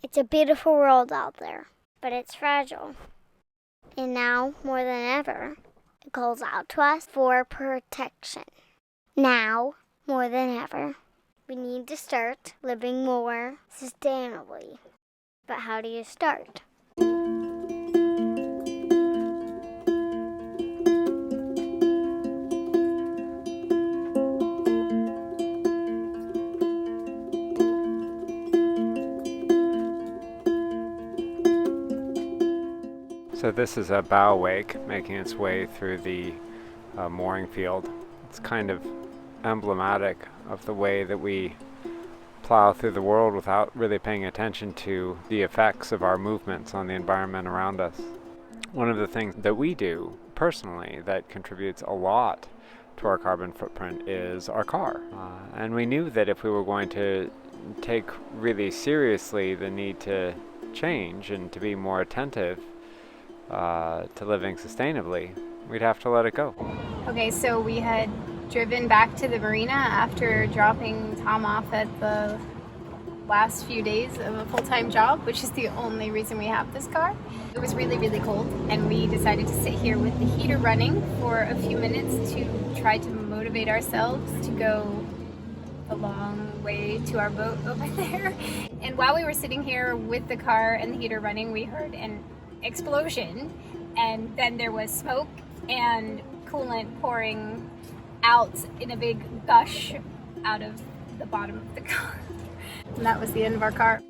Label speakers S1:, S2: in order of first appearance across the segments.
S1: It's a beautiful world out there, but it's fragile. And now, more than ever, it calls out to us for protection. Now, more than ever, we need to start living more sustainably. But how do you start?
S2: So this is a bow wake making its way through the mooring field. It's kind of emblematic of the way that we plow through the world without really paying attention to the effects of our movements on the environment around us. One of the things that we do personally that contributes a lot to our carbon footprint is our car. And we knew that if we were going to take really seriously the need to change and to be more attentive to living sustainably, we'd have to let it go.
S3: Okay, so we had driven back to the marina after dropping Tom off at the last few days of a full-time job, which is the only reason we have this car. It was really, really cold, and we decided to sit here with the heater running for a few minutes to try to motivate ourselves to go a long way to our boat over there. And while we were sitting here with the car and the heater running, we heard an explosion, and then there was smoke and coolant pouring out in a big gush out of the bottom of the car. And that was the end of our car.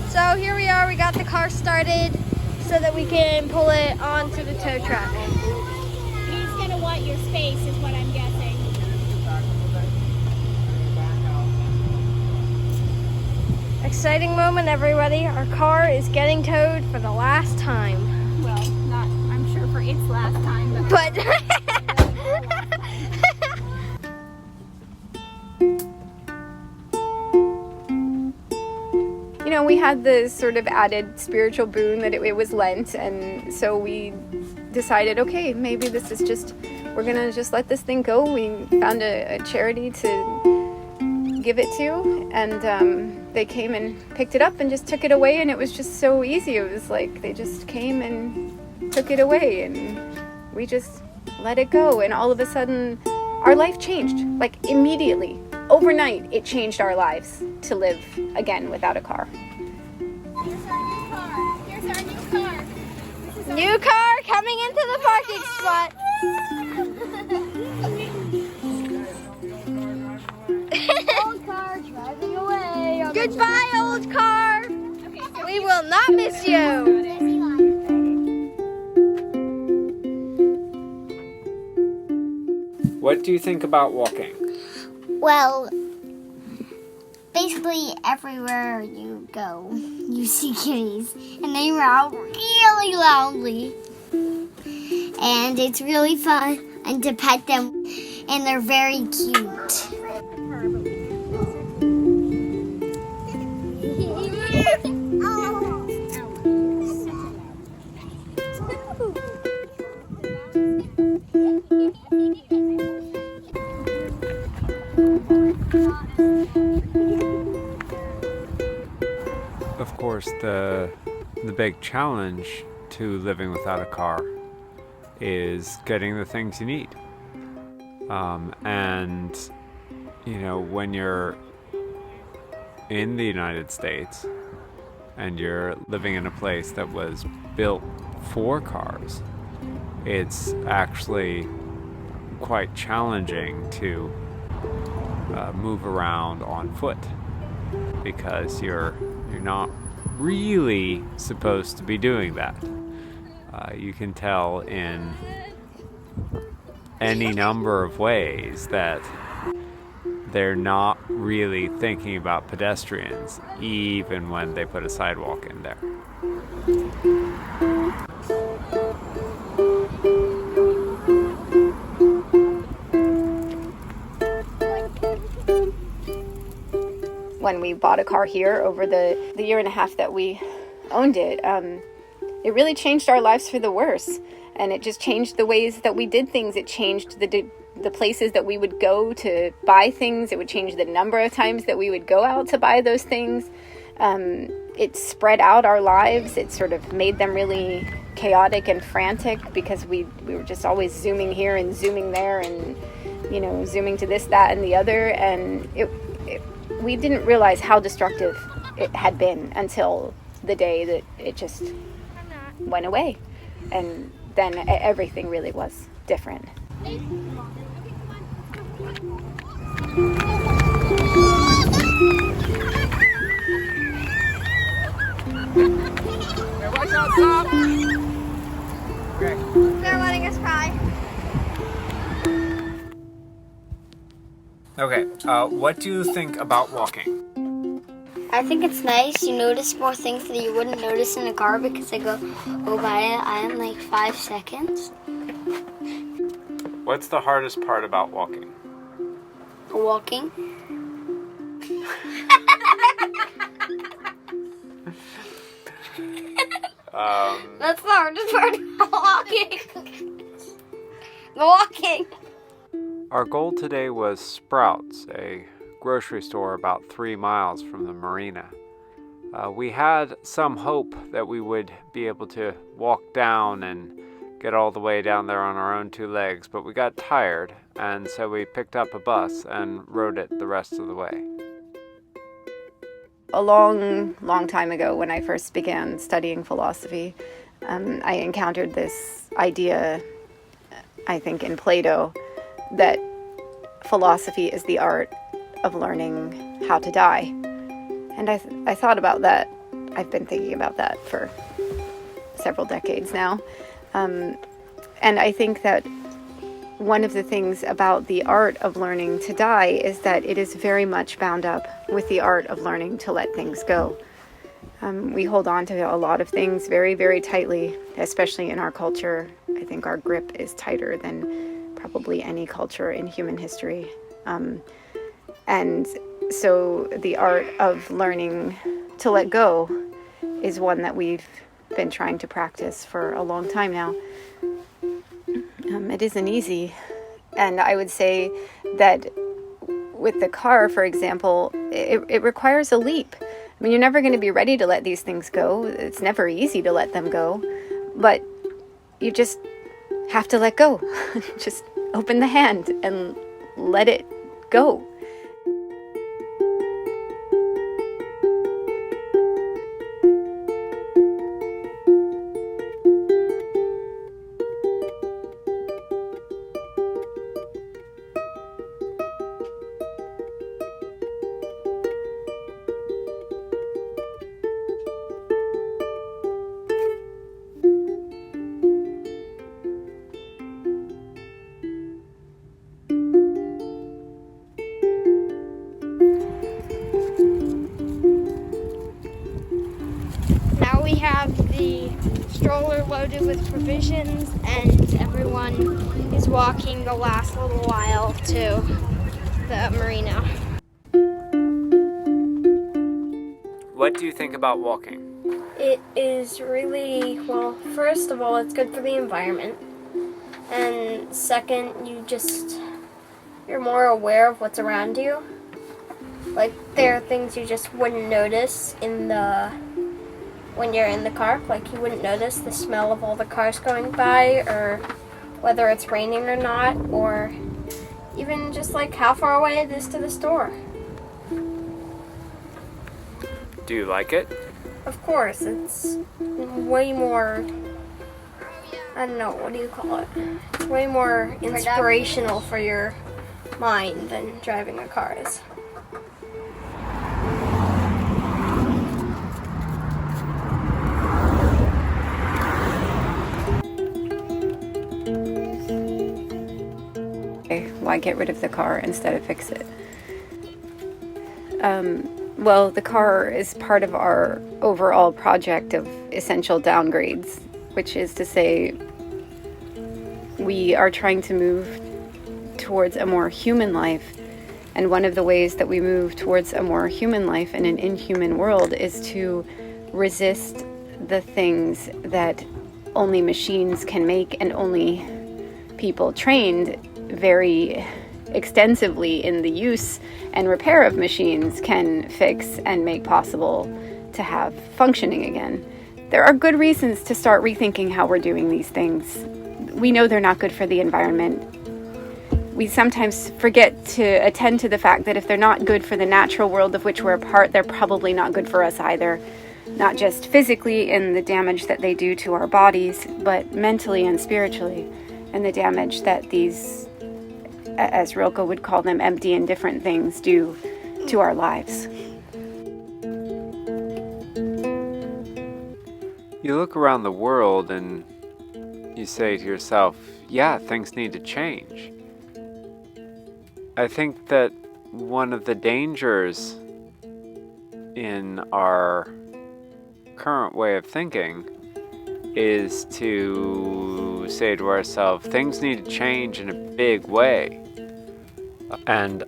S4: So here we are, we got the car started so that we can pull it onto the tow truck.
S1: He's gonna want your space, is what I'm guessing.
S4: Exciting moment, everybody. Our car is getting towed for the last time.
S3: Well, not, I'm sure for its last time,
S4: But you know, we had the sort of added spiritual boon that it was Lent, and so we decided, okay, maybe this is just, we're gonna just let this thing go. We found a charity to give it to, and they came and picked it up and just took it away, and it was just so easy. It was like they just came and took it away, and we just let it go, and all of a sudden our life changed, like immediately. Overnight, it changed our lives to live again without a car.
S1: Here's our new car. Here's our new car.
S4: New car coming into the parking spot.
S1: Old car driving away.
S4: Goodbye, old car. We will not miss you.
S2: What do you think about walking?
S1: Well, basically everywhere you go, you see kitties, and they meow really loudly. And it's really fun and to pet them, and they're very cute.
S2: Of course, the big challenge to living without a car is getting the things you need. And, you know, when you're in the United States and you're living in a place that was built for cars, it's actually quite challenging to move around on foot because you're not really supposed to be doing that. You can tell in any number of ways that they're not really thinking about pedestrians, even when they put a sidewalk in there.
S4: When we bought a car here over the year and a half that we owned it, it really changed our lives for the worse. And it just changed the ways that we did things. It changed the places that we would go to buy things. It would change the number of times that we would go out to buy those things. It spread out our lives. It sort of made them really chaotic and frantic because we were just always zooming here and zooming there and, you know, zooming to this, that, and the other. And we didn't realize how destructive it had been until the day that it just went away. And then everything really was different.
S2: Watch out, stop! Okay.
S1: They're letting us cry.
S2: Okay, what do you think about walking?
S1: I think it's nice. You notice more things that you wouldn't notice in a car because they go by it in like 5 seconds.
S2: What's the hardest part about walking?
S1: Walking. That's the hardest part about walking. The walking.
S2: Our goal today was Sprouts, a grocery store about 3 miles from the marina. We had some hope that we would be able to walk down and get all the way down there on our own 2 legs, but we got tired, and so we picked up a bus and rode it the rest of the way.
S4: A long time ago, when I first began studying philosophy, I encountered this idea, I think in Plato, that philosophy is the art of learning how to die. And I thought about that. I've been thinking about that for several decades now. And I think that one of the things about the art of learning to die is that it is very much bound up with the art of learning to let things go. We hold on to a lot of things very, very tightly, especially in our culture. I think our grip is tighter than probably any culture in human history. And so the art of learning to let go is one that we've been trying to practice for a long time now. It isn't easy. And I would say that with the car, for example, it requires a leap. I mean, you're never going to be ready to let these things go. It's never easy to let them go. But you just have to let go. Just open the hand and let it go.
S5: Now we have the stroller loaded with provisions and everyone is walking the last little while to the marina.
S2: What do you think about walking?
S5: It is really, well, first of all, it's good for the environment. And second, you're more aware of what's around you. Like, there are things you just wouldn't notice when you're in the car. Like, you wouldn't notice the smell of all the cars going by, or whether it's raining or not, or even just like how far away it is to the store.
S2: Do you like it?
S5: Of course, it's way more, I don't know, what do you call it? It's way more inspirational for your mind than driving a car is.
S4: Why get rid of the car instead of fix it? Well, the car is part of our overall project of essential downgrades, which is to say we are trying to move towards a more human life. And one of the ways that we move towards a more human life in an inhuman world is to resist the things that only machines can make and only people trained very extensively in the use and repair of machines can fix and make possible to have functioning again. There are good reasons to start rethinking how we're doing these things. We know they're not good for the environment. We sometimes forget to attend to the fact that if they're not good for the natural world of which we're a part, they're probably not good for us either. Not just physically in the damage that they do to our bodies, but mentally and spiritually, and the damage that these, as Rilke would call them, empty and different things do to our lives.
S2: You look around the world and you say to yourself, yeah, things need to change. I think that one of the dangers in our current way of thinking is to say to ourselves, things need to change in a big way. And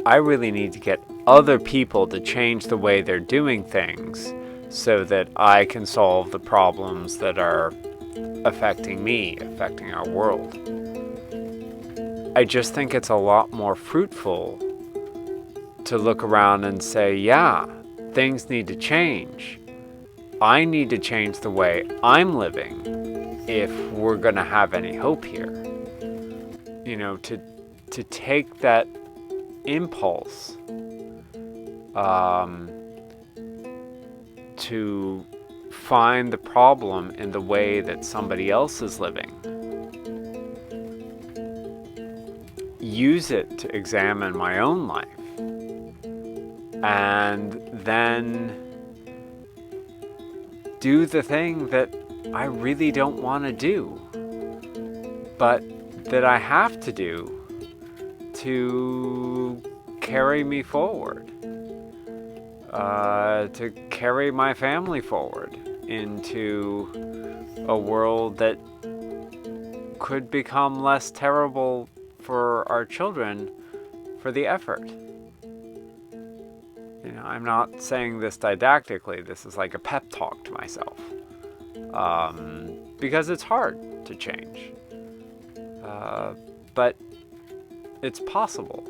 S2: I really need to get other people to change the way they're doing things so that I can solve the problems that are affecting me, affecting our world. I just think it's a lot more fruitful to look around and say, yeah, things need to change. I need to change the way I'm living if we're going to have any hope here. You know, to take that impulse to find the problem in the way that somebody else is living. Use it to examine my own life. And then do the thing that I really don't want to do, but that I have to do to carry me forward, to carry my family forward into a world that could become less terrible for our children for the effort. You know, I'm not saying this didactically. This is like a pep talk to myself, because it's hard to change, but it's possible,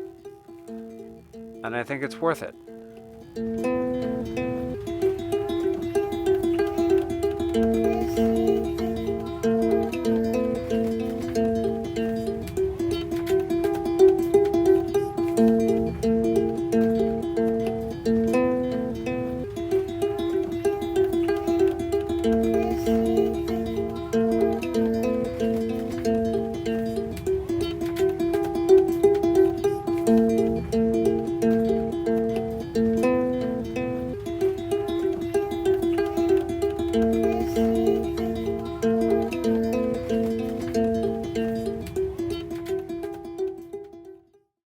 S2: and I think it's worth it.